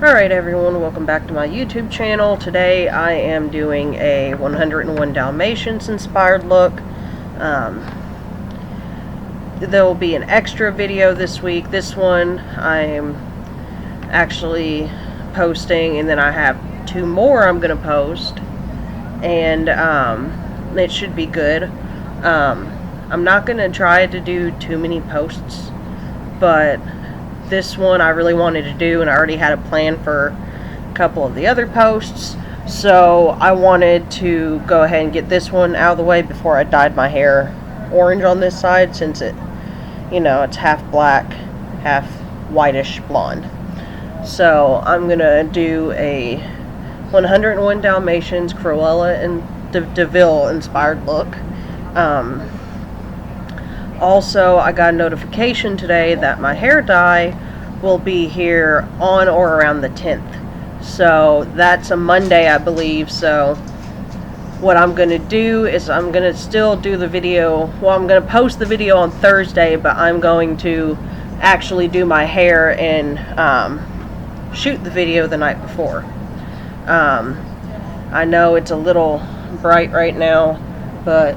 Alright everyone, welcome back to my YouTube channel. Today I am doing a 101 Dalmatians inspired look. There will be an extra video this week. This one I'm actually posting, and then I have two more I'm going to post. And it should be good. I'm not going to try to do too many posts, but this one I really wanted to do, and I already had a plan for a couple of the other posts, so I wanted to go ahead and get this one out of the way before I dyed my hair orange on this side, since it's half black, half whitish blonde. So I'm gonna do a 101 Dalmatians Cruella and DeVille inspired look. Also, I got a notification today that my hair dye will be here on or around the 10th. So that's a Monday, I believe. So what I'm going to do is I'm going to still do the video. Well, I'm going to post the video on Thursday, but I'm going to actually do my hair and shoot the video the night before. I know it's a little bright right now, but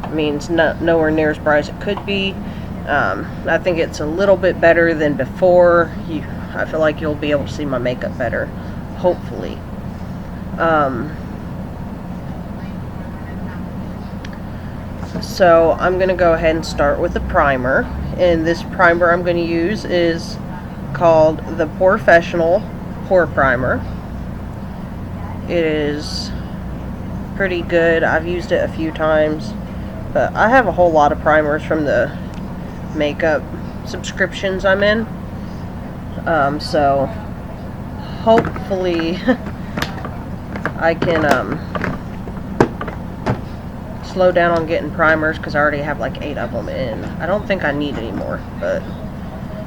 I mean, it's nowhere near as bright as it could be. I think it's a little bit better than before. I feel like you'll be able to see my makeup better, hopefully. So I'm going to go ahead and start with the primer. And this primer I'm going to use is called the Professional Pore Primer. It is pretty good. I've used it a few times. But I have a whole lot of primers from the makeup subscriptions I'm in. So hopefully I can slow down on getting primers, because I already have like 8 of them in. I don't think I need any more, but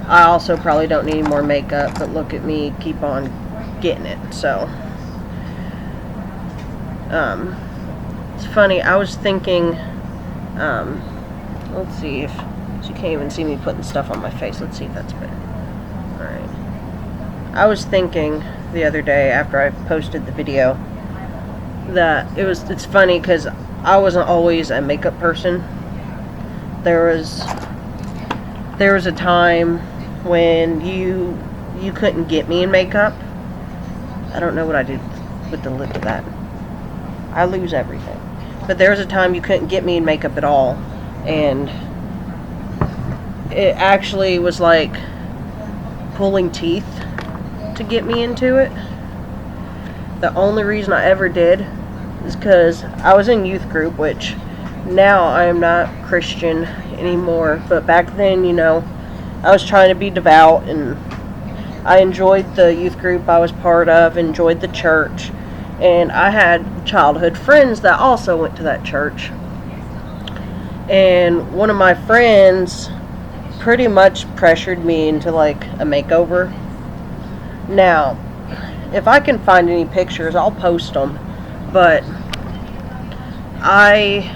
I also probably don't need any more makeup, but look at me keep on getting it. So it's funny, I was thinking, let's see if you can't even see me putting stuff on my face. Let's see if that's better. Alright. I was thinking the other day after I posted the video that it's funny because I wasn't always a makeup person. There was a time when you couldn't get me in makeup. I don't know what I did with the lip of that. I lose everything. But there was a time you couldn't get me in makeup at all, and it actually was like pulling teeth to get me into it. The only reason I ever did is because I was in youth group, which now I am not Christian anymore, but back then, I was trying to be devout, and I enjoyed the youth group I was part of, enjoyed the church. And I had childhood friends that also went to that church. And one of my friends pretty much pressured me into like a makeover. Now, if I can find any pictures, I'll post them. But I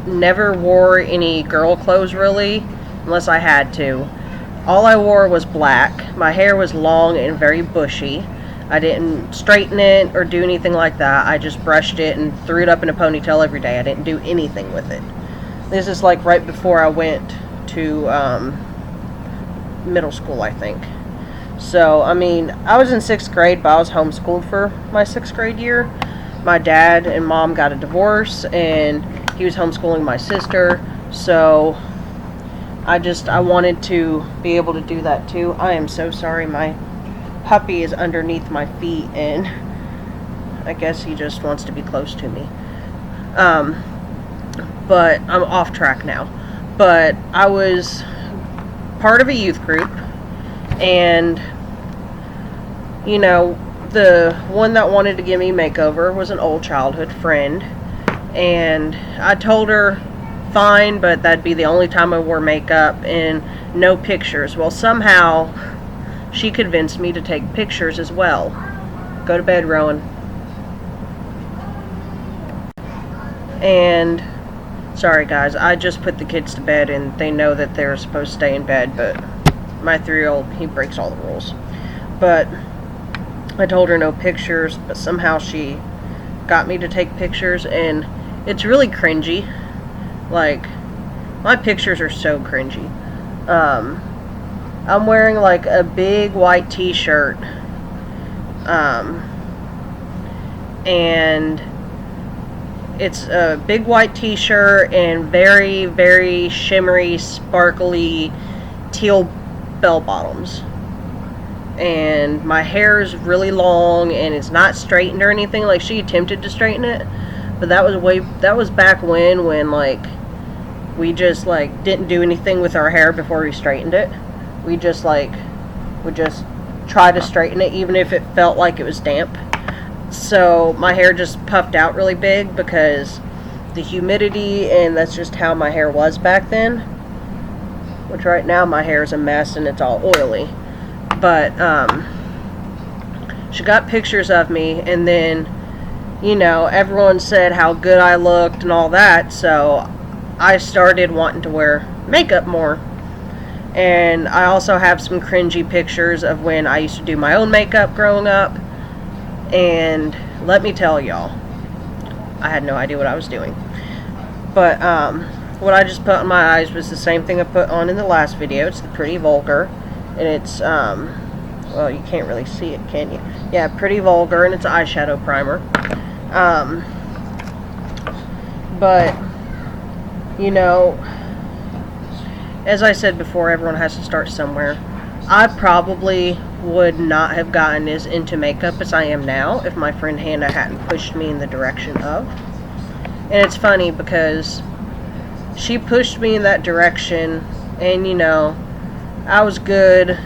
never wore any girl clothes really, unless I had to. All I wore was black. My hair was long and very bushy. I didn't straighten it or do anything like that. I just brushed it and threw it up in a ponytail every day. I didn't do anything with it. This is like right before I went to middle school, I think. So, I mean, I was in 6th grade, but I was homeschooled for my 6th grade year. My dad and mom got a divorce, and he was homeschooling my sister. So, I wanted to be able to do that too. I am so sorry, my puppy is underneath my feet, and I guess he just wants to be close to me. But I'm off track now. But I was part of a youth group, and the one that wanted to give me a makeover was an old childhood friend, and I told her fine, but that'd be the only time I wore makeup and no pictures. Well, somehow she convinced me to take pictures as well. Go to bed, Rowan. And sorry guys, I just put the kids to bed, and they know that they're supposed to stay in bed, but my 3-year-old, he breaks all the rules. But I told her no pictures, but somehow she got me to take pictures, and it's really cringy. Like, my pictures are so cringy. I'm wearing like a big white t-shirt, and it's a big white t-shirt and very, very shimmery, sparkly teal bell bottoms. And my hair is really long and it's not straightened or anything. Like, she attempted to straighten it, but that was back when like we just like didn't do anything with our hair before we straightened it. We just would just try to straighten it even if it felt like it was damp. So my hair just puffed out really big because the humidity, and that's just how my hair was back then. Which right now my hair is a mess and it's all oily. But she got pictures of me, and then, you know, everyone said how good I looked and all that, so I started wanting to wear makeup more. And I also have some cringy pictures of when I used to do my own makeup growing up. And let me tell y'all, I had no idea what I was doing. But what I just put on my eyes was the same thing I put on in the last video. It's the Pretty Vulgar. And it's, well, you can't really see it, can you? Yeah, Pretty Vulgar, and it's an eyeshadow primer. But, you know, as I said before, everyone has to start somewhere. I probably would not have gotten as into makeup as I am now if my friend Hannah hadn't pushed me in the direction of. And it's funny because she pushed me in that direction, and, you know, I was good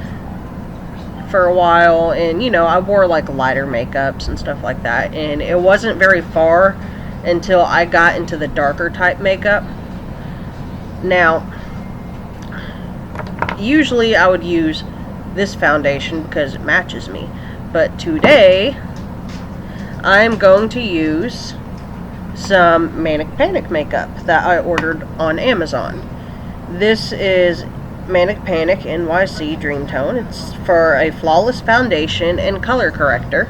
for a while, and, you know, I wore like lighter makeups and stuff like that, and it wasn't very far until I got into the darker type makeup. Now, usually I would use this foundation because it matches me, but today I'm going to use some Manic Panic makeup that I ordered on Amazon. This is Manic Panic NYC Dream Tone. It's for a flawless foundation and color corrector.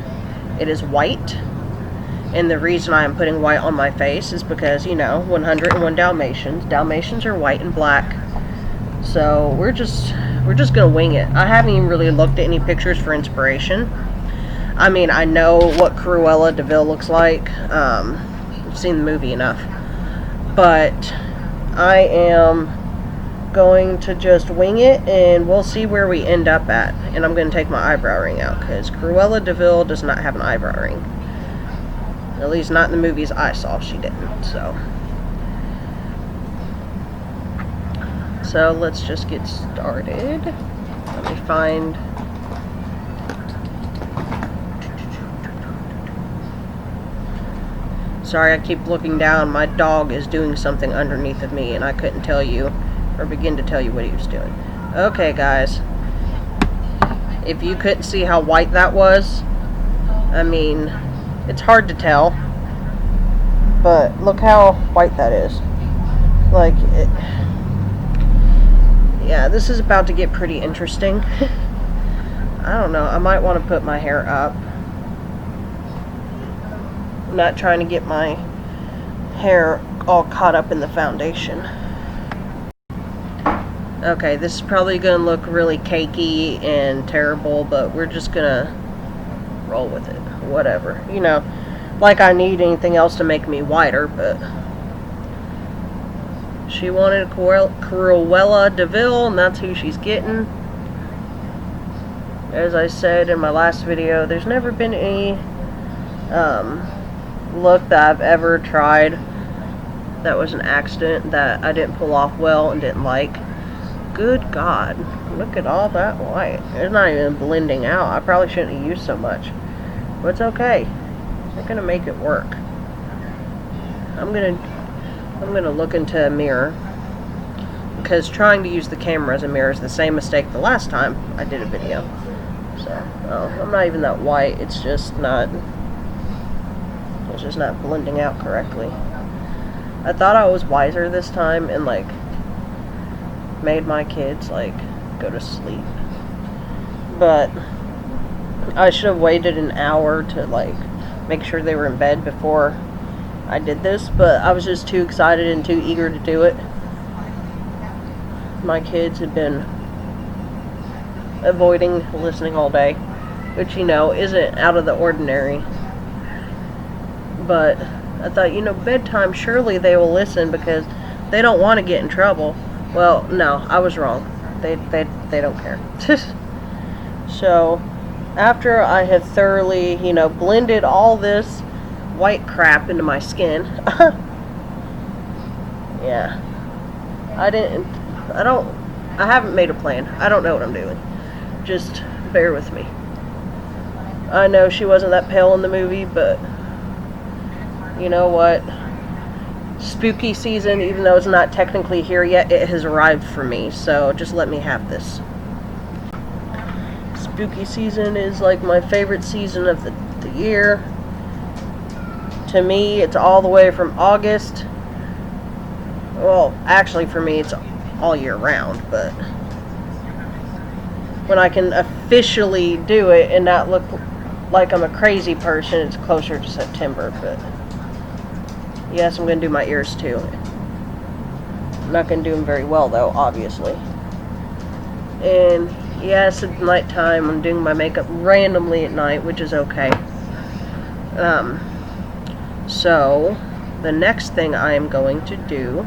It is white, and the reason I am putting white on my face is because, you know, 101 Dalmatians. Dalmatians are white and black. So we're just gonna wing it. I haven't even really looked at any pictures for inspiration. I mean, I know what Cruella de Vil looks like. I've seen the movie enough. But I am going to just wing it, and we'll see where we end up at. And I'm going to take my eyebrow ring out, because Cruella de Vil does not have an eyebrow ring. At least not in the movies I saw, she didn't. So let's just get started. Let me find... Sorry, I keep looking down. My dog is doing something underneath of me, and I couldn't tell you, or begin to tell you what he was doing. Okay, guys. If you couldn't see how white that was, I mean, it's hard to tell, but look how white that is. Like, it... Yeah, this is about to get pretty interesting. I don't know, I might want to put my hair up. I'm not trying to get my hair all caught up in the foundation. Okay, this is probably going to look really cakey and terrible, but we're just going to roll with it. Whatever. You know, like I need anything else to make me whiter, but... She wanted Cruella de Vil, and that's who she's getting. As I said in my last video, there's never been any look that I've ever tried that was an accident that I didn't pull off well and didn't like. Good God, look at all that white. It's not even blending out. I probably shouldn't have used so much, but it's okay. We're gonna make it work. I'm gonna look into a mirror, because trying to use the camera as a mirror is the same mistake the last time I did a video. So, I'm not even that white. It's just not blending out correctly. I thought I was wiser this time and like made my kids like go to sleep, but I should have waited an hour to like make sure they were in bed before I did this, but I was just too excited and too eager to do it. My kids had been avoiding listening all day, which, you know, isn't out of the ordinary. But I thought, you know, bedtime, surely they will listen because they don't want to get in trouble. Well, no, I was wrong. They don't care. So, after I had thoroughly, you know, blended all this white crap into my skin, yeah, I haven't made a plan. I don't know what I'm doing. Just bear with me. I know she wasn't that pale in the movie, but you know what? Spooky season, even though it's not technically here yet, it has arrived for me, so just let me have this. Spooky season is like my favorite season of the year. To me, it's all the way from August. Well, actually for me it's all year round, but when I can officially do it and not look like I'm a crazy person, it's closer to September. But yes, I'm going to do my ears too. I'm not going to do them very well though, obviously. And yes, it's nighttime. I'm doing my makeup randomly at night, which is okay. So the next thing I am going to do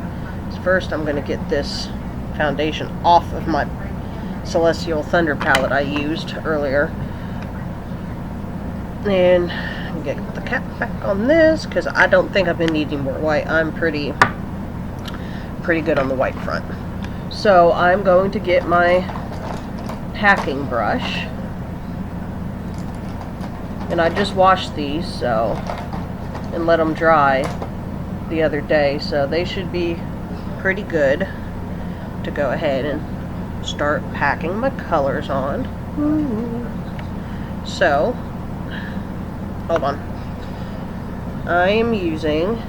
is, first I'm going to get this foundation off of my Celestial Thunder palette I used earlier, and get the cap back on this because I don't think I've been needing more white. I'm pretty good on the white front. So I'm going to get my packing brush, and I just washed these and let them dry the other day, so they should be pretty good to go ahead and start packing my colors on. So, hold on. I am using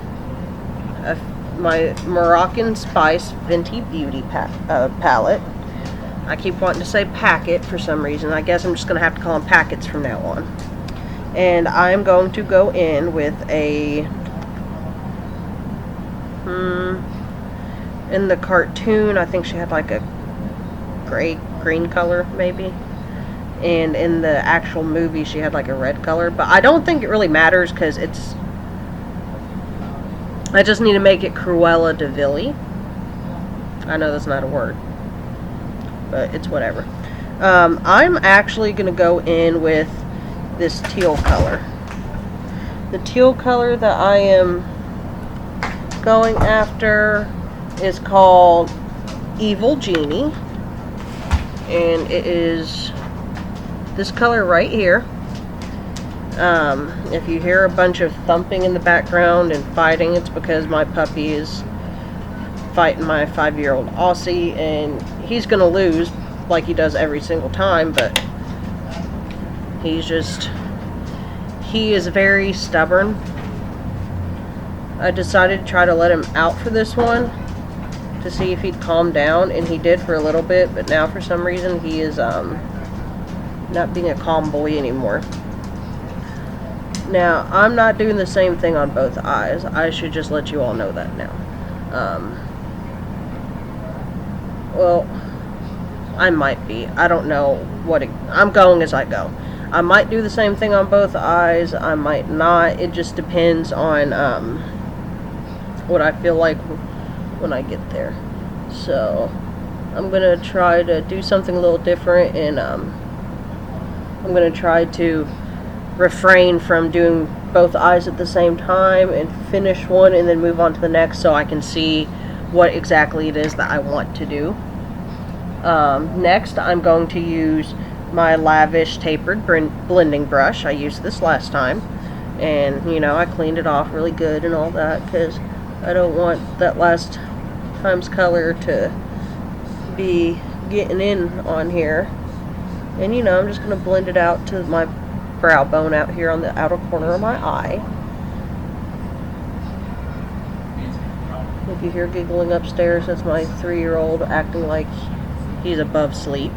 my Moroccan Spice Venti Beauty palette. I keep wanting to say packet for some reason. I guess I'm just going to have to call them packets from now on. And I'm going to go in with a in the cartoon, I think she had like a green color maybe, and in the actual movie she had like a red color, but I don't think it really matters because I just need to make it Cruella de Vil. I know that's not a word, but it's whatever. I'm actually going to go in with this teal color. The teal color that I am going after is called Evil Genie, and it is this color right here. If you hear a bunch of thumping in the background and fighting, it's because my puppy is fighting my 5-year-old Aussie, and he's gonna lose like he does every single time, but he is very stubborn. I decided to try to let him out for this one to see if he'd calm down, and he did for a little bit, but now for some reason he is not being a calm boy anymore. Now, I'm not doing the same thing on both eyes. I should just let you all know that now. Well, I might be. I don't know I'm going as I go. I might do the same thing on both eyes. I might not. It just depends on what I feel like when I get there. So I'm gonna try to do something a little different, and I'm gonna try to refrain from doing both eyes at the same time and finish one and then move on to the next so I can see what exactly it is that I want to do. Next, I'm going to use my Lavish Tapered Blending Brush. I used this last time, and you know, I cleaned it off really good and all that because I don't want that last time's color to be getting in on here. And you know, I'm just going to blend it out to my brow bone out here on the outer corner of my eye. If you hear giggling upstairs, that's my 3-year-old acting like he's above sleep.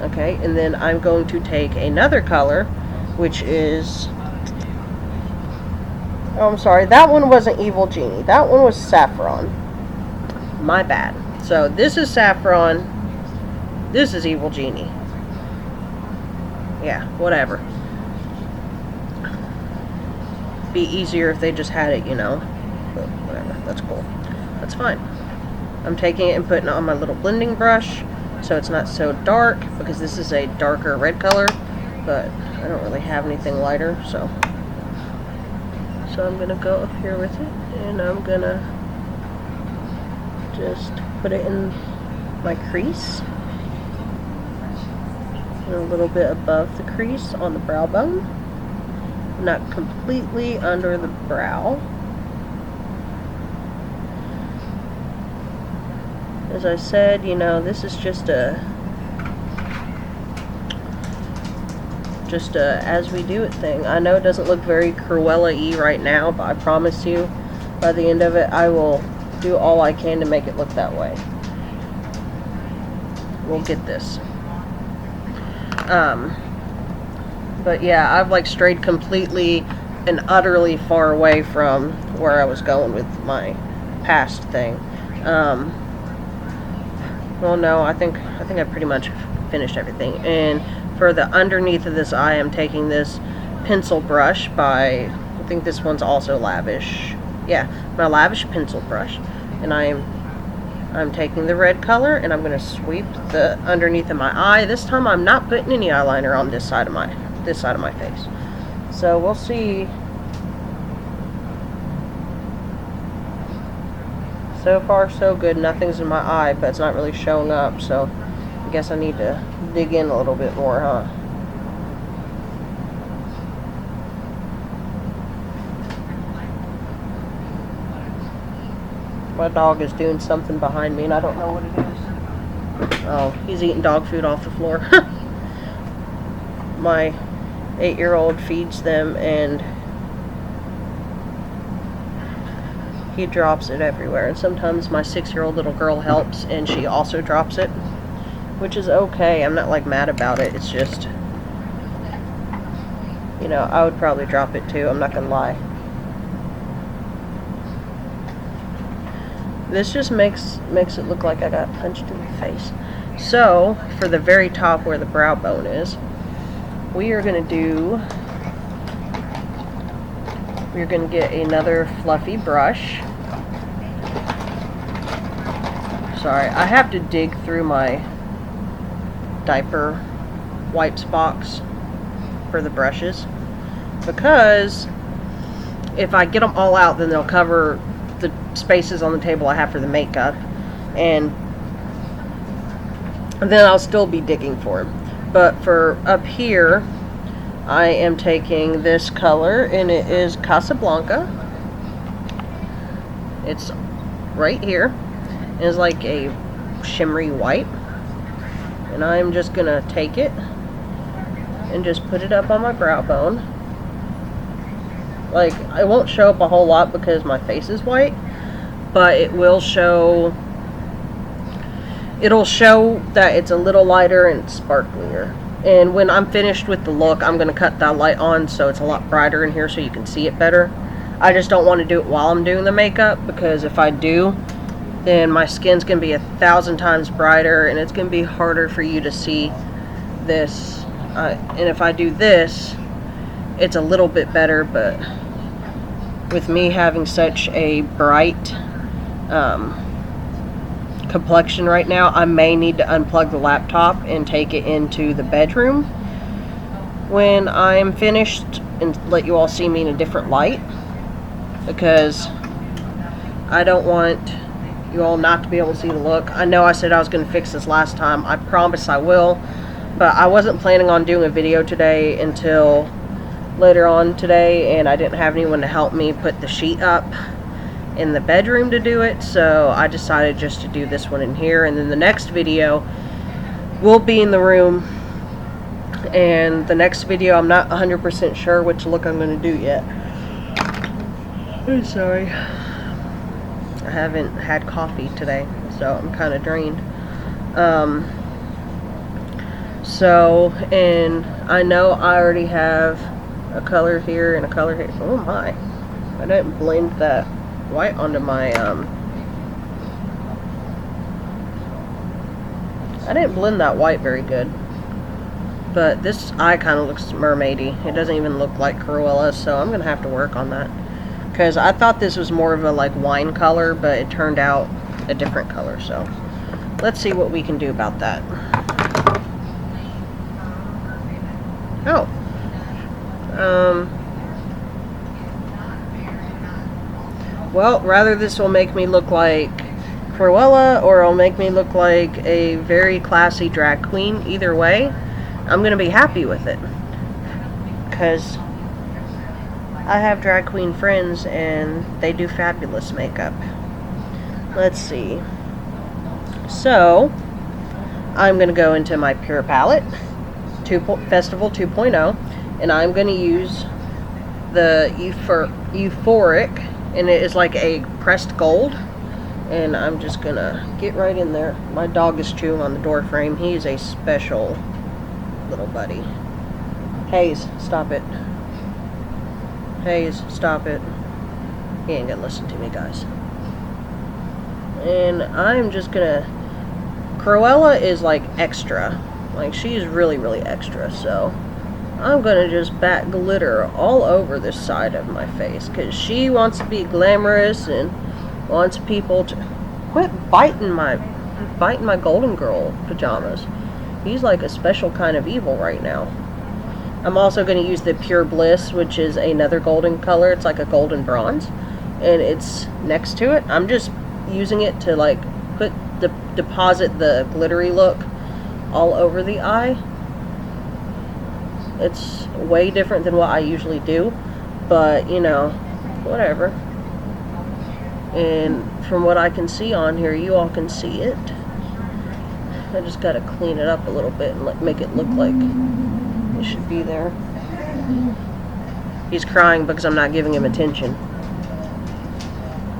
Okay, and then I'm going to take another color, which is, oh, I'm sorry, that one wasn't Evil Genie. That one was Saffron. My bad. So this is Saffron. This is Evil Genie. Yeah, whatever. Be easier if they just had it, you know. But whatever, that's cool. That's fine. I'm taking it and putting it on my little blending brush so it's not so dark, because this is a darker red color, but I don't really have anything lighter, so I'm gonna go up here with it, and I'm gonna just put it in my crease, and a little bit above the crease on the brow bone, not completely under the brow. As I said, you know, this is just a as we do it thing. I know it doesn't look very Cruella-y right now, but I promise you, by the end of it, I will do all I can to make it look that way. We'll get this. But yeah, I've like strayed completely and utterly far away from where I was going with my past thing. Well, no, I think I pretty much finished everything. And for the underneath of this eye, I'm taking this pencil brush by, I think this one's also Lavish. Yeah, my Lavish pencil brush. And I'm taking the red color, and I'm going to sweep the underneath of my eye. This time I'm not putting any eyeliner on this side of my face. So we'll see. So far, so good. Nothing's in my eye, but it's not really showing up, so I guess I need to dig in a little bit more, huh? My dog is doing something behind me, and I don't know what it is. Oh, he's eating dog food off the floor. My 8-year-old feeds them, and he drops it everywhere, and sometimes my 6-year-old little girl helps, and she also drops it, which is okay. I'm not like mad about it. It's just, you know, I would probably drop it too. I'm not gonna lie. This just makes it look like I got punched in the face. So for the very top where the brow bone is, we're gonna get another fluffy brush. Sorry, I have to dig through my diaper wipes box for the brushes, because if I get them all out, then they'll cover the spaces on the table I have for the makeup, and then I'll still be digging for them. But for up here, I am taking this color, and it is Casablanca. It's right here. It's like a shimmery white. And I'm just gonna take it and just put it up on my brow bone. Like, it won't show up a whole lot because my face is white, but it will show, it'll show that it's a little lighter and sparklier. And when I'm finished with the look, I'm going to cut that light on so it's a lot brighter in here so you can see it better. I just don't want to do it while I'm doing the makeup, because if I do, then my skin's going to be 1,000 times brighter, and it's going to be harder for you to see this. And if I do this, it's a little bit better, but with me having such a bright complexion right now, I may need to unplug the laptop and take it into the bedroom when I'm finished and let you all see me in a different light, because I don't want you all not to be able to see the look. I know I said I was going to fix this last time. I promise I will, but I wasn't planning on doing a video today until later on today, and I didn't have anyone to help me put the sheet up in the bedroom to do it, so I decided just to do this one in here, and then the next video will be in the room. And the next video, I'm not 100% sure which look I'm going to do yet. I'm sorry, I haven't had coffee today, so I'm kind of drained. So, and I know I already have a color here and a color here. Oh my. I didn't blend that white onto my, I didn't blend that white very good. But this eye kind of looks mermaidy. It doesn't even look like Cruella, so I'm going to have to work on that. Because I thought this was more of a, like, wine color, but it turned out a different color, so let's see what we can do about that. Oh. Well, rather this will make me look like Cruella, or it'll make me look like a very classy drag queen. Either way, I'm going to be happy with it. Because I have drag queen friends, and they do fabulous makeup. Let's see. So, I'm going to go into my Pure Palette, Festival 2.0, and I'm going to use the Euphoric, and it is like a pressed gold, and I'm just going to get right in there. My dog is chewing on the door frame. He is a special little buddy. Hayes, stop it. Hayes, stop it. He ain't gonna listen to me, guys. And I'm just gonna... Cruella is like extra. Like, she's really, really extra, so I'm gonna just bat glitter all over this side of my face, because she wants to be glamorous and wants people to quit biting my Golden Girl pajamas. He's like a special kind of evil right now. I'm also going to use the Pure Bliss, which is another golden color. It's like a golden bronze, and it's next to it. I'm just using it to like deposit the glittery look all over the eye. It's way different than what I usually do, but you know, whatever. And from what I can see on here, you all can see it. I just got to clean it up a little bit and make it look like it should be there. He's crying because I'm not giving him attention.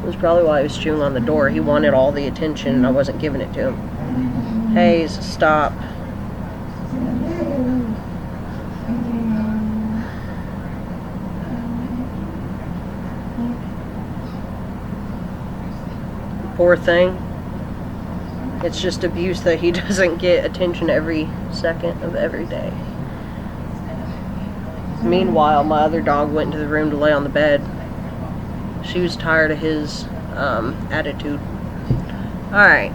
That's probably why he was chewing on the door. He wanted all the attention and I wasn't giving it to him. Hayes, stop. Poor thing. It's just abuse that he doesn't get attention every second of every day. Meanwhile, my other dog went into the room to lay on the bed. She was tired of his attitude. Alright.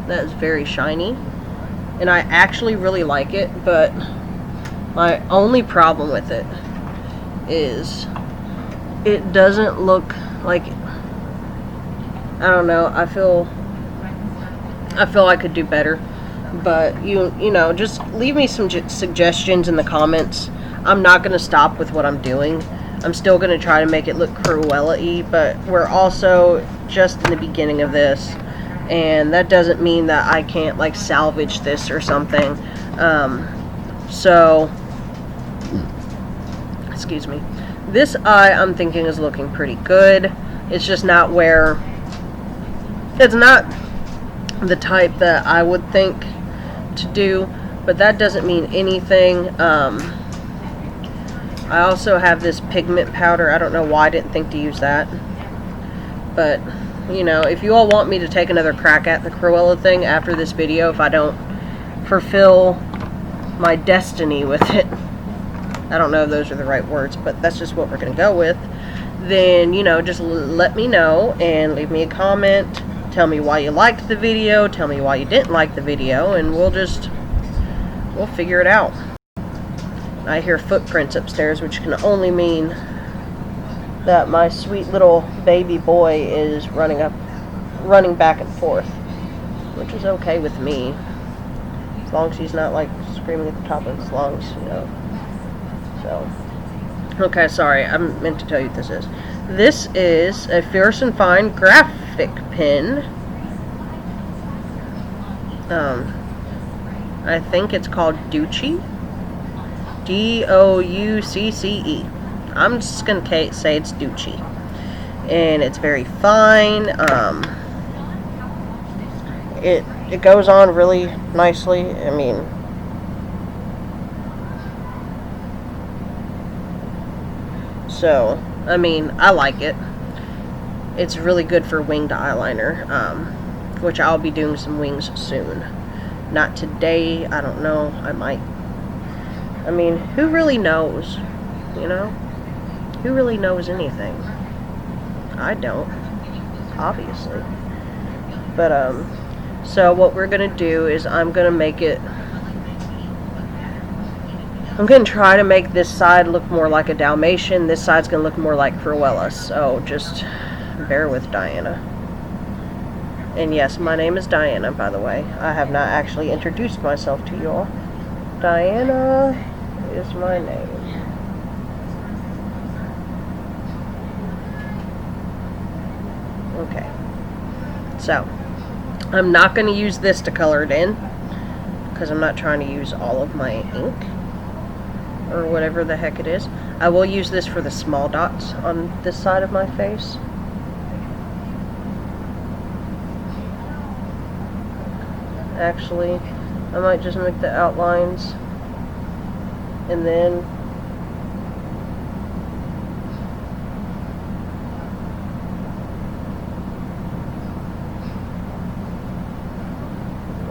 That is very shiny. And I actually really like it, but my only problem with it is it doesn't look like... I don't know, I feel I could do better. But, you know, just leave me some suggestions in the comments. I'm not going to stop with what I'm doing. I'm still going to try to make it look Cruella-y, but we're also just in the beginning of this. And that doesn't mean that I can't, like, salvage this or something. So, excuse me. This eye, I'm thinking, is looking pretty good. It's just not where... It's not the type that I would think to do, but that doesn't mean anything. I also have this pigment powder. I don't know why I didn't think to use that, but you know, if you all want me to take another crack at the Cruella thing after this video, if I don't fulfill my destiny with it, I don't know if those are the right words, but that's just what we're gonna go with, then you know, just let me know and leave me a comment. Tell me why you liked the video, tell me why you didn't like the video, and we'll figure it out. I hear footprints upstairs, which can only mean that my sweet little baby boy is running back and forth, which is okay with me, as long as he's not like screaming at the top of his lungs, you know. So, okay, sorry, I meant to tell you what this is. This is a Fierce and Fine graphic pen. I think it's called Doucce. D-O-U-C-C-E. I'm just going to say it's Doucce. And it's very fine. It goes on really nicely. I mean, So, I mean, I like it. It's really good for winged eyeliner, which I'll be doing some wings soon. Not today, I don't know, I might. I mean, who really knows, you know? Who really knows anything? I don't, obviously. But, so what we're gonna do is I'm gonna try to make this side look more like a Dalmatian. This side's gonna look more like Cruella, so just bear with Diana. And yes, my name is Diana, by the way. I have not actually introduced myself to you all. Diana is my name. Okay. So, I'm not going to use this to color it in, because I'm not trying to use all of my ink, or whatever the heck it is. I will use this for the small dots on this side of my face. Actually, I might just make the outlines, and then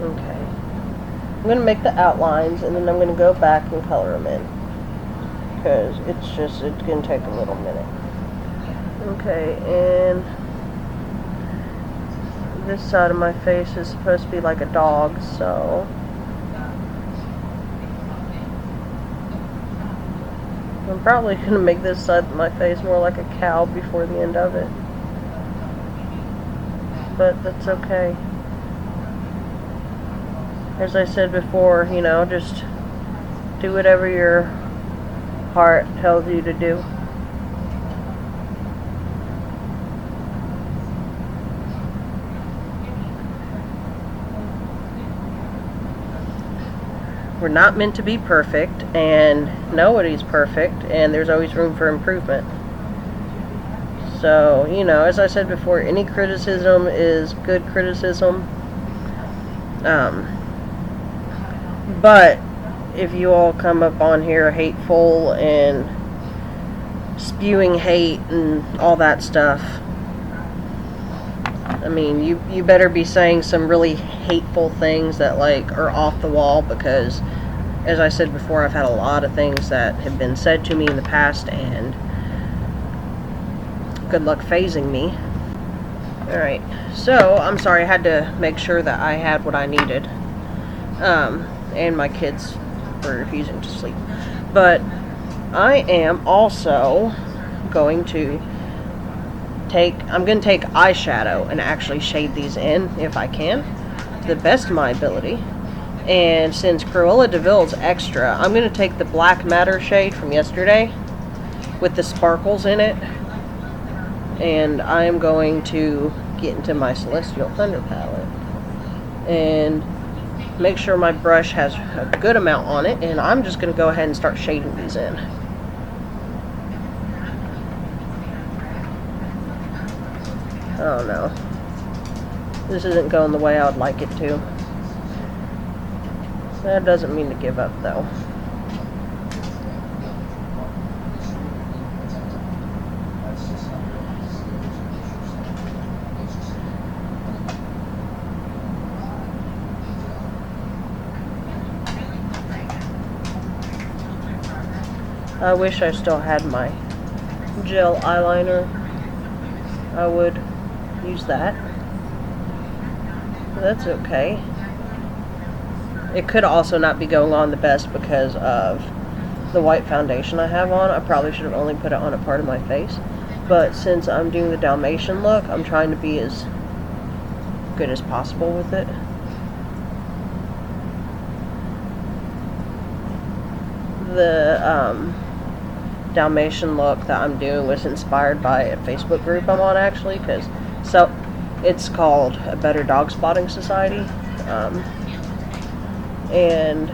okay, I'm going to make the outlines, and then I'm going to go back and color them in, because it's going to take a little minute. Okay, and this side of my face is supposed to be like a dog, so I'm probably going to make this side of my face more like a cow before the end of it. But that's okay. As I said before, you know, just do whatever your heart tells you to do. We're not meant to be perfect, and nobody's perfect, and there's always room for improvement. So, you know, as I said before, any criticism is good criticism. But if you all come up on here hateful and spewing hate and all that stuff, I mean, you better be saying some really hateful things that, like, are off the wall, because, as I said before, I've had a lot of things that have been said to me in the past, and good luck phasing me. Alright, so, I'm sorry, I had to make sure that I had what I needed. And my kids were refusing to sleep. But I am also going to take eyeshadow and actually shade these in, if I can, to the best of my ability. And since Cruella de Vil's extra, I'm going to take the Black Matter shade from yesterday with the sparkles in it, and I am going to get into my Celestial Thunder palette and make sure my brush has a good amount on it, and I'm just going to go ahead and start shading these in. Oh no. This isn't going the way I would like it to. That doesn't mean to give up, though. I wish I still had my gel eyeliner. I would use that. That's okay. It could also not be going on the best because of the white foundation I have on. I probably should have only put it on a part of my face. But since I'm doing the Dalmation look, I'm trying to be as good as possible with it. The Dalmation look that I'm doing was inspired by a Facebook group I'm on, actually, because it's called A Better Dog Spotting Society, and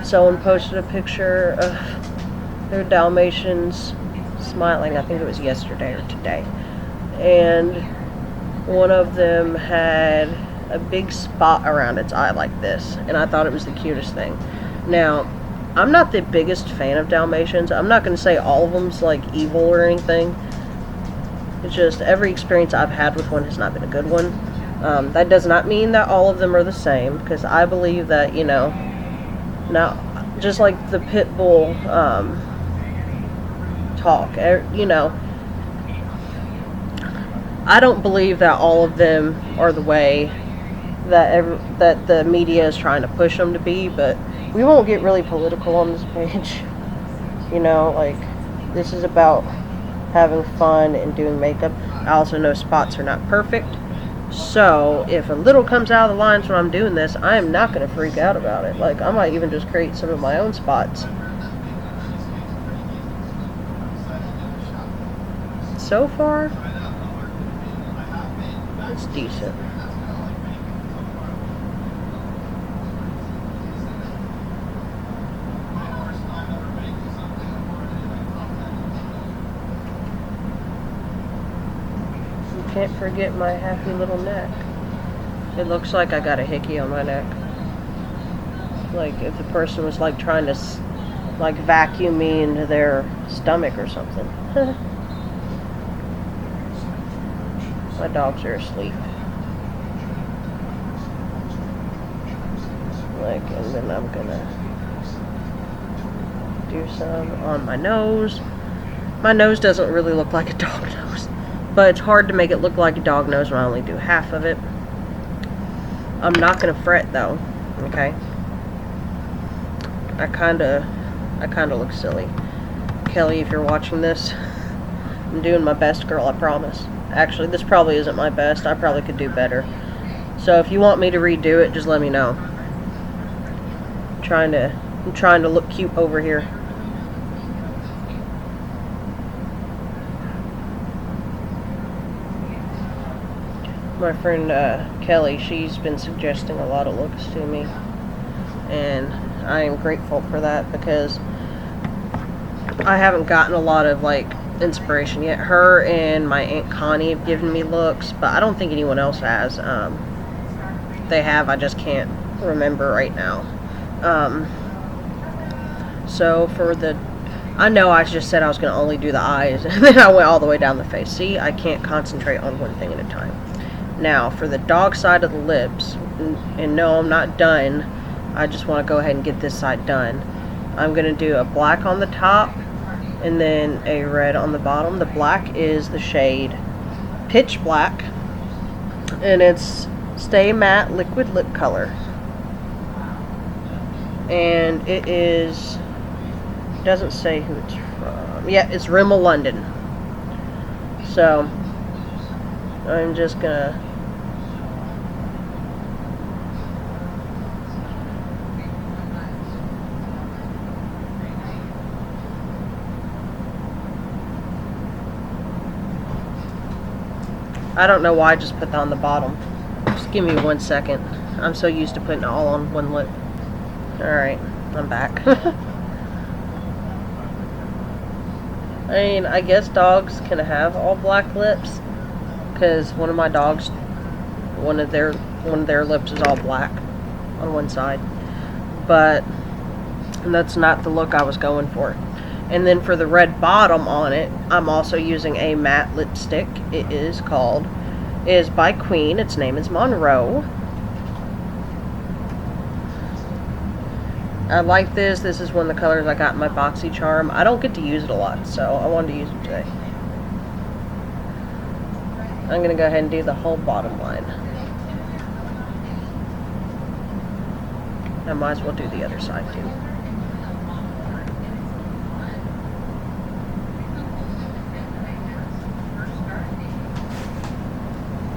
someone posted a picture of their Dalmatians smiling. I think it was yesterday or today, and one of them had a big spot around its eye like this, and I thought it was the cutest thing. Now, I'm not the biggest fan of Dalmatians. I'm not going to say all of them's like evil or anything. It's just every experience I've had with one has not been a good one. That does not mean that all of them are the same, because I believe that, you know, now, just like the pit bull talk, you know, I don't believe that all of them are the way that the media is trying to push them to be, but we won't get really political on this page. You know, like, this is about having fun and doing makeup. I also know spots are not perfect, so if a little comes out of the lines when I'm doing this, I am not going to freak out about it. Like, I might even just create some of my own spots. So far, it's decent. Can't forget my happy little neck. It looks like I got a hickey on my neck. Like if the person was like trying to like vacuum me into their stomach or something. My dogs are asleep. Like, and then I'm gonna do some on my nose. My nose doesn't really look like a dog nose, but it's hard to make it look like a dog nose when I only do half of it. I'm not gonna fret though, okay? I kinda look silly. Kelly, if you're watching this, I'm doing my best, girl, I promise. Actually, this probably isn't my best. I probably could do better. So if you want me to redo it, just let me know. I'm trying to look cute over here. My friend Kelly, she's been suggesting a lot of looks to me, and I am grateful for that, because I haven't gotten a lot of like inspiration yet. Her and my Aunt Connie have given me looks, but I don't think anyone else has. They have, I just can't remember right now. So for the, I know I just said I was going to only do the eyes, and then I went all the way down the face. See, I can't concentrate on one thing at a time. Now, for the dog side of the lips, and no, I'm not done. I just want to go ahead and get this side done. I'm going to do a black on the top, and then a red on the bottom. The black is the shade Pitch Black, and it's Stay Matte Liquid Lip Color. And it is, doesn't say who it's from. Yeah, it's Rimmel London. So I'm just gonna I don't know why I just put that on the bottom. Just give me 1 second. I'm so used to putting it all on one lip. Alright, I'm back. I mean, I guess dogs can have all black lips, because one of my dogs, one of their lips is all black on one side, but that's not the look I was going for. And then for the red bottom on it, I'm also using a matte lipstick. It is by Queen. Its name is Monroe. I like this. This is one of the colors I got in my BoxyCharm. I don't get to use it a lot, so I wanted to use it today. I'm going to go ahead and do the whole bottom line. I might as well do the other side too.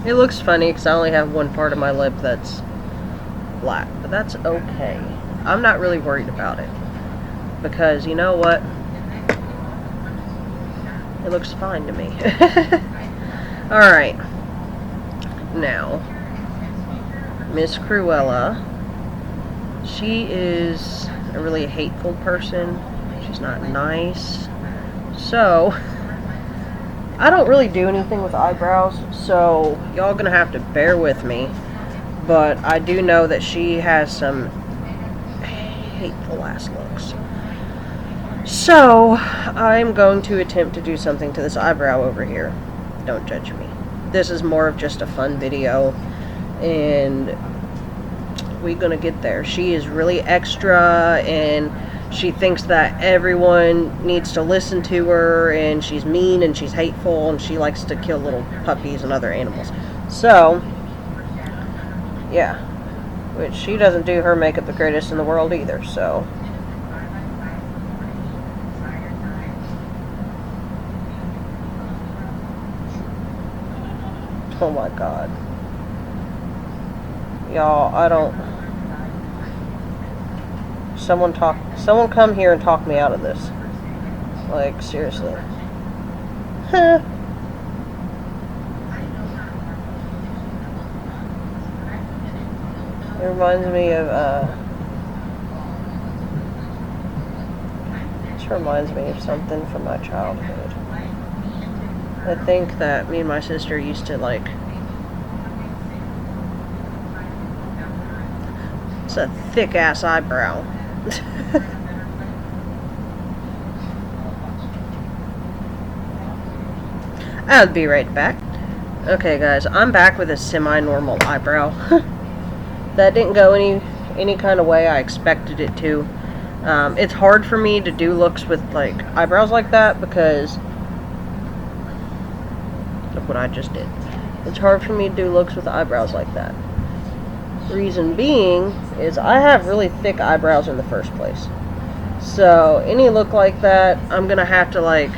It looks funny because I only have one part of my lip that's black, but that's okay. I'm not really worried about it, because you know what? It looks fine to me. Alright. Now, Miss Cruella. She is a really hateful person. She's not nice. So, I don't really do anything with eyebrows, so y'all gonna have to bear with me. But I do know that she has some hateful ass looks. So, I'm going to attempt to do something to this eyebrow over here. Don't judge me. This is more of just a fun video, and we're gonna get there. She is really extra, and she thinks that everyone needs to listen to her, and she's mean, and she's hateful, and she likes to kill little puppies and other animals. So, yeah. Which, she doesn't do her makeup the greatest in the world either, so... Oh my god. Y'all, I don't... Someone come here and talk me out of this. Like, seriously. Huh. It reminds me of, this reminds me of something from my childhood. I think that me and my sister used to, like... It's a thick-ass eyebrow. I'll be right back. Okay, guys, I'm back with a semi-normal eyebrow. That didn't go any kind of way I expected it to. It's hard for me to do looks with, like, eyebrows like that because... Look what I just did. It's hard for me to do looks with eyebrows like that. Reason being is I have really thick eyebrows in the first place. So any look like that, I'm gonna have to like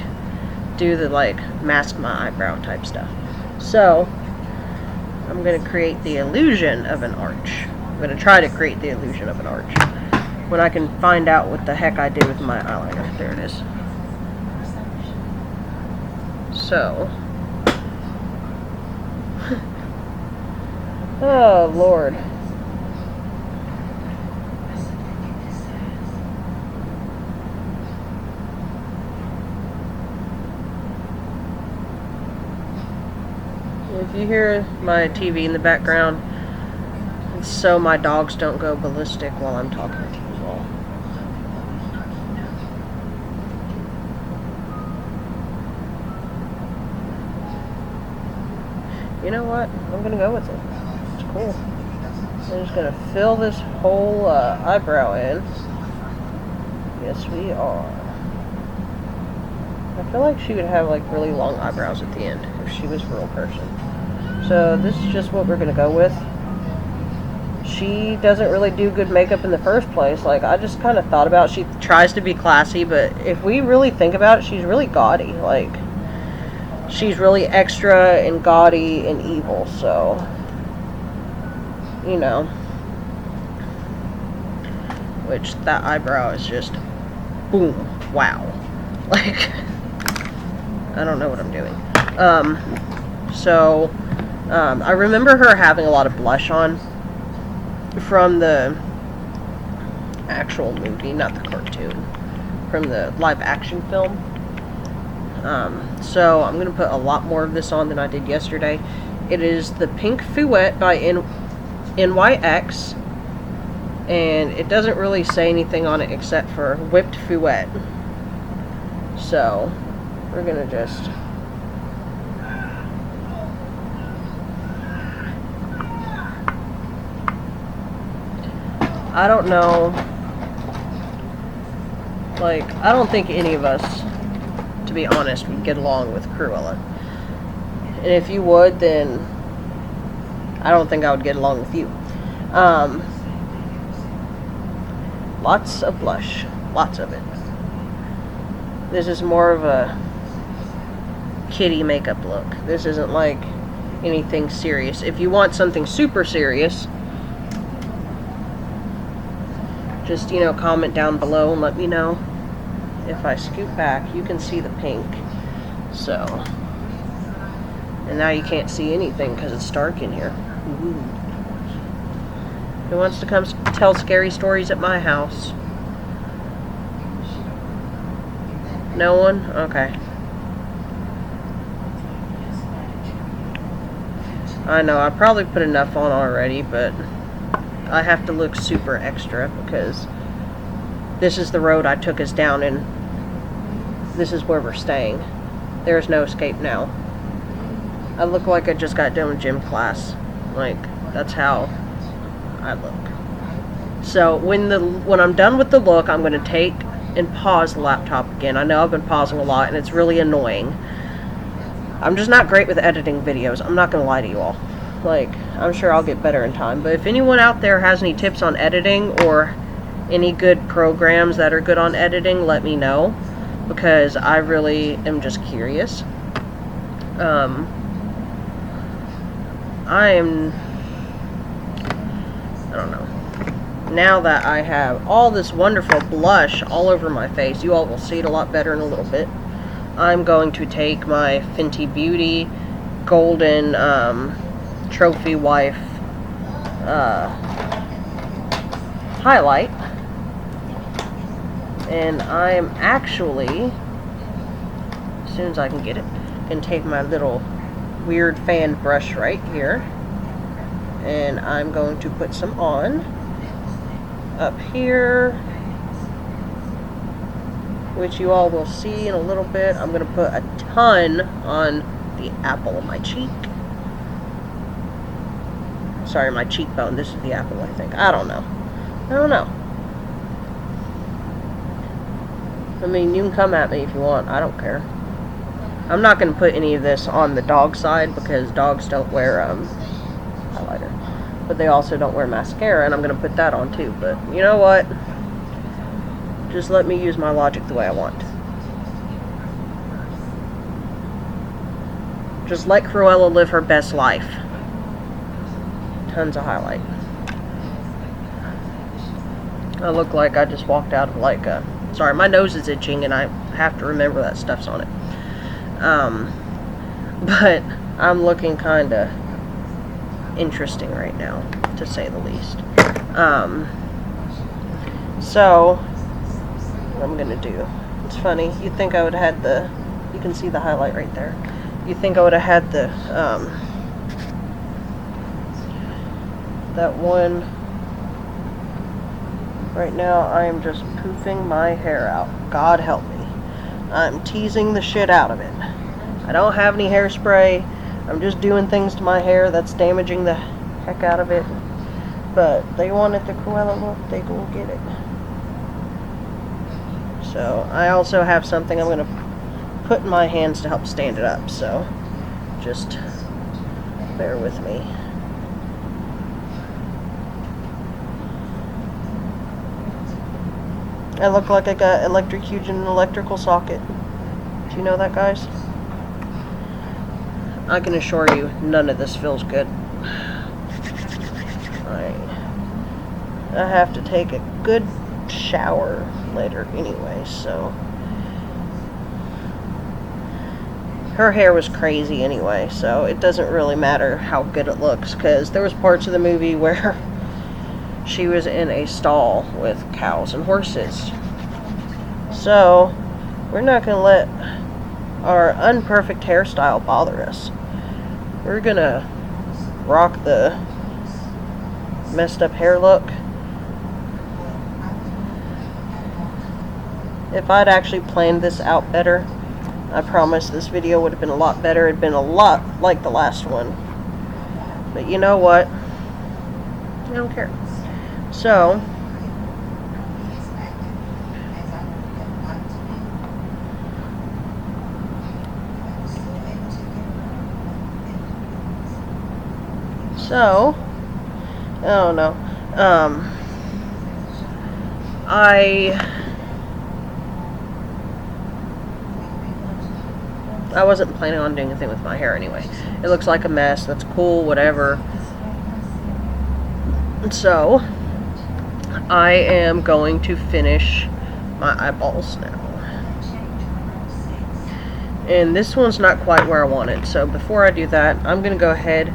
do the like mask my eyebrow type stuff. So I'm gonna create the illusion of an arch. I'm gonna try to create the illusion of an arch when I can find out what the heck I did with my eyeliner. There it is. So oh, Lord. If you hear my TV in the background, it's so my dogs don't go ballistic while I'm talking to you all. You know what? I'm gonna go with it. Cool. I'm just gonna fill this whole eyebrow in. Yes, we are. I feel like she would have like really long eyebrows at the end if she was a real person. So this is just what we're gonna go with. She doesn't really do good makeup in the first place. Like, I just kind of thought about, she tries to be classy, but if we really think about it, she's really gaudy. Like, she's really extra and gaudy and evil, so... You know, which that eyebrow is just boom, wow. Like, I don't know what I'm doing. I remember her having a lot of blush on from the actual movie, not the cartoon, from the live action film. So I'm gonna put a lot more of this on than I did yesterday. It is the Pink Fouette by NYX, and it doesn't really say anything on it except for whipped fouette. So we're gonna just I don't know, like, I don't think any of us, to be honest, would get along with Cruella. And if you would, then I don't think I would get along with you. Lots of blush. Lots of it. This is more of a kiddie makeup look. This isn't like anything serious. If you want something super serious, just, you know, comment down below and let me know. If I scoot back, you can see the pink. So, and now you can't see anything because it's dark in here. Ooh. Who wants to come tell scary stories at my house? No one? Okay. I know, I probably put enough on already, but I have to look super extra because this is the road I took us down, and this is where we're staying. There's no escape now. I look like I just got done with gym class. Like, that's how I look. So when I'm done with the look, I'm going to take and pause the laptop again. I know I've been pausing a lot, and it's really annoying. I'm just not great with editing videos. I'm not going to lie to you all. Like, I'm sure I'll get better in time. But if anyone out there has any tips on editing or any good programs that are good on editing, let me know, because I really am just curious. I don't know. Now that I have all this wonderful blush all over my face, you all will see it a lot better in a little bit. I'm going to take my Fenty Beauty Golden Trophy Wife highlight. And I'm actually, as soon as I can get it, can take my little weird fan brush right here, and I'm going to put some on up here, which you all will see in a little bit. I'm going to put a ton on the apple of my cheek. Sorry, my cheekbone. This is the apple, I think. I don't know. I mean, you can come at me if you want. I don't care. I'm not going to put any of this on the dog side, because dogs don't wear highlighter. But they also don't wear mascara, and I'm going to put that on too. But you know what? Just let me use my logic the way I want. Just let Cruella live her best life. Tons of highlight. I look like I just walked out of like a... Sorry, my nose is itching, and I have to remember that stuff's on it. But I'm looking kind of interesting right now, to say the least. So, what I'm going to do, it's funny, you'd think I would have had the, you can see the highlight right there. You'd think I would have had the, that one. Right now, I am just poofing my hair out. God help me. I'm teasing the shit out of it. I don't have any hairspray. I'm just doing things to my hair that's damaging the heck out of it. But they wanted the Cruella look, they will get it. So, I also have something I'm going to put in my hands to help stand it up. So, just bear with me. I look like I got electrocuted in an electrical socket. Do you know that, guys? I can assure you, none of this feels good. I have to take a good shower later anyway, so. Her hair was crazy anyway, so it doesn't really matter how good it looks, because there was parts of the movie where she was in a stall with cows and horses. So, we're not going to let our unperfect hairstyle bother us. We're going to rock the messed up hair look. If I'd actually planned this out better, I promise this video would have been a lot better. It'd been a lot like the last one. But you know what? I don't care. So, I don't know. I wasn't planning on doing anything with my hair anyway. It looks like a mess. That's cool, whatever. So, I am going to finish my eyeballs now. And this one's not quite where I want it. So, before I do that, I'm going to go ahead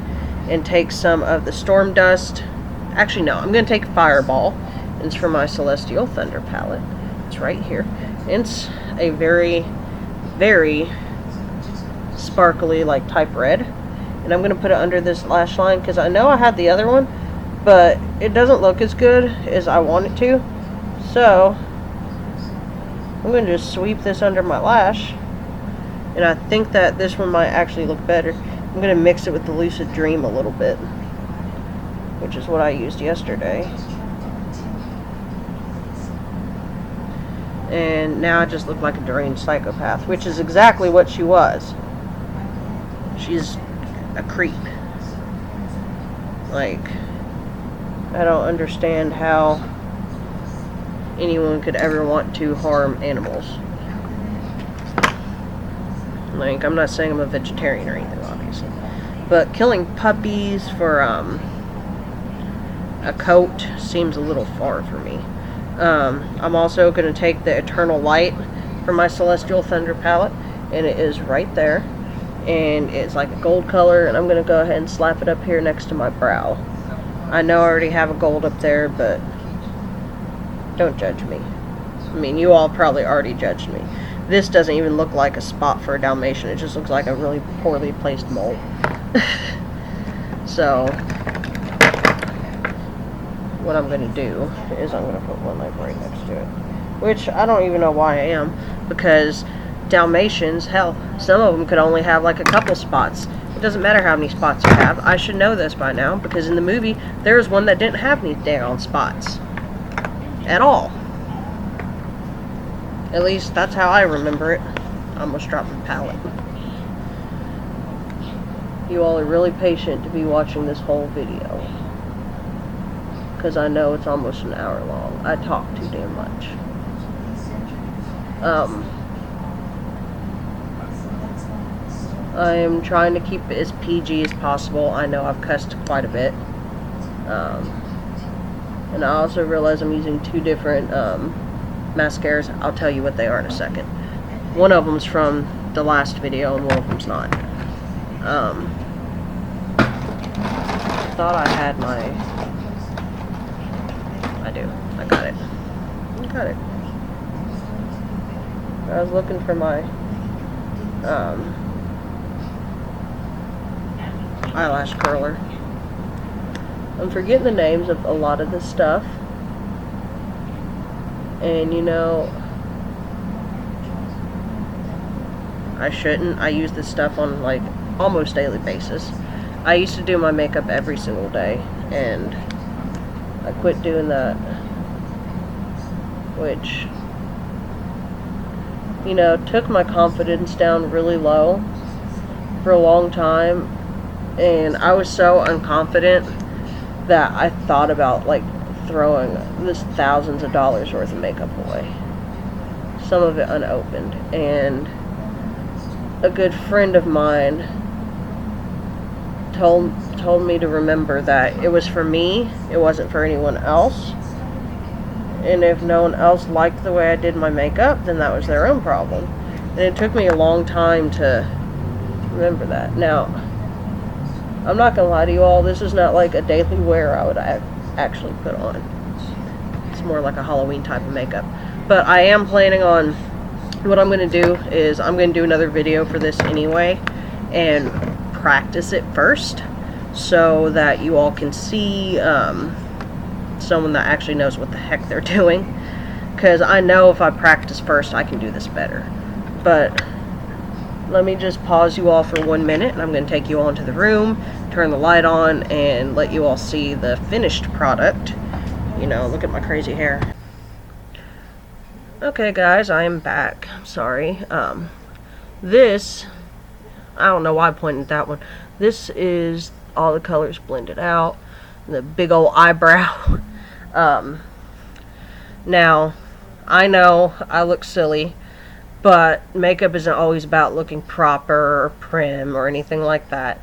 and take some of the Storm Dust. Actually, no. I'm going to take Fireball. It's from my Celestial Thunder palette. It's right here. It's a very, very sparkly, like, type red. And I'm going to put it under this lash line, because I know I had the other one, but it doesn't look as good as I want it to. So, I'm going to just sweep this under my lash. And I think that this one might actually look better. I'm going to mix it with the Lucid Dream a little bit, which is what I used yesterday. And now I just look like a deranged psychopath, which is exactly what she was. She's a creep. Like, I don't understand how anyone could ever want to harm animals. Like, I'm not saying I'm a vegetarian or anything, obviously. But killing puppies for a coat seems a little far for me. I'm also going to take the Eternal Light from my Celestial Thunder palette, and it is right there, and it's like a gold color, and I'm going to go ahead and slap it up here next to my brow. I know I already have a gold up there, but don't judge me. I mean, you all probably already judged me. This doesn't even look like a spot for a Dalmatian, it just looks like a really poorly placed mole. So what I'm going to do is I'm going to put one like right next to it, which I don't even know why I am, because Dalmatians, hell, some of them could only have like a couple spots. It doesn't matter how many spots you have. I should know this by now, because in the movie there was one that didn't have any dang spots at all. At least that's how I remember it. I almost dropped the palette. You all are really patient to be watching this whole video, because I know it's almost an hour long. I talk too damn much. I am trying to keep it as PG as possible. I know I've cussed quite a bit. And I also realize I'm using two different mascaras. I'll tell you what they are in a second. One of them's from the last video and one of them's not. I thought I had my... I do. I got it. I got it. I was looking for my eyelash curler. I'm forgetting the names of a lot of this stuff. And you know, I shouldn't. I use this stuff on like almost daily basis. I used to do my makeup every single day, and I quit doing that, which, you know, took my confidence down really low for a long time, and I was so unconfident that I thought about like throwing this thousands of dollars worth of makeup away, some of it unopened. And a good friend of mine told me to remember that it was for me, it wasn't for anyone else, and if no one else liked the way I did my makeup, then that was their own problem. And it took me a long time to remember that. Now, I'm not gonna lie to you all, this is not like a daily wear I would actually put on. It's more like a Halloween type of makeup. But I am planning on, what I'm gonna do is I'm gonna do another video for this anyway, and practice it first, so that you all can see someone that actually knows what the heck they're doing. Because I know if I practice first, I can do this better. But let me just pause you all for 1 minute, and I'm going to take you all into the room, turn the light on, and let you all see the finished product. You know, look at my crazy hair. Okay guys, I am back. Sorry. This, I don't know why I pointed at that one. This is all the colors blended out. The big old eyebrow. Now, I know I look silly, but makeup isn't always about looking proper or prim or anything like that.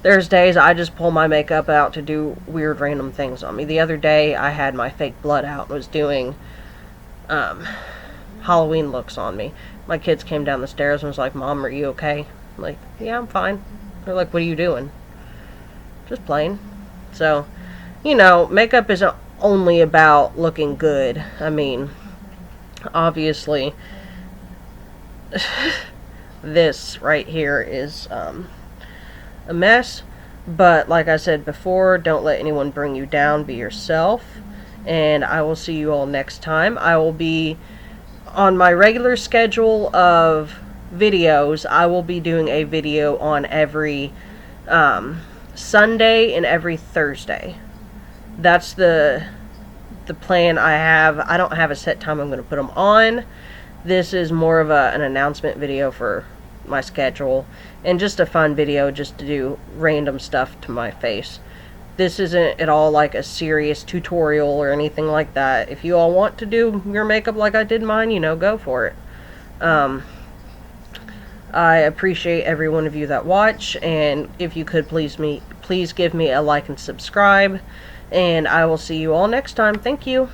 There's days I just pull my makeup out to do weird random things on me. The other day I had my fake blood out and was doing Halloween looks on me. My kids came down the stairs and was like, "Mom, are you okay?" I'm like, "Yeah, I'm fine." They're like, "What are you doing?" Just playing. So, you know, makeup isn't only about looking good. I mean, obviously, this right here is a mess, but like I said before, don't let anyone bring you down. Be yourself, and I will see you all next time. I will be on my regular schedule of videos, I will be doing a video on every Sunday and every Thursday. That's the plan I have. I don't have a set time I'm going to put them on. This is more of an announcement video for my schedule, and just a fun video just to do random stuff to my face. This isn't at all like a serious tutorial or anything like that. If you all want to do your makeup like I did mine, go for it. I appreciate every one of you that watch, and if you could please give me a like and subscribe, and I will see you all next time. Thank you.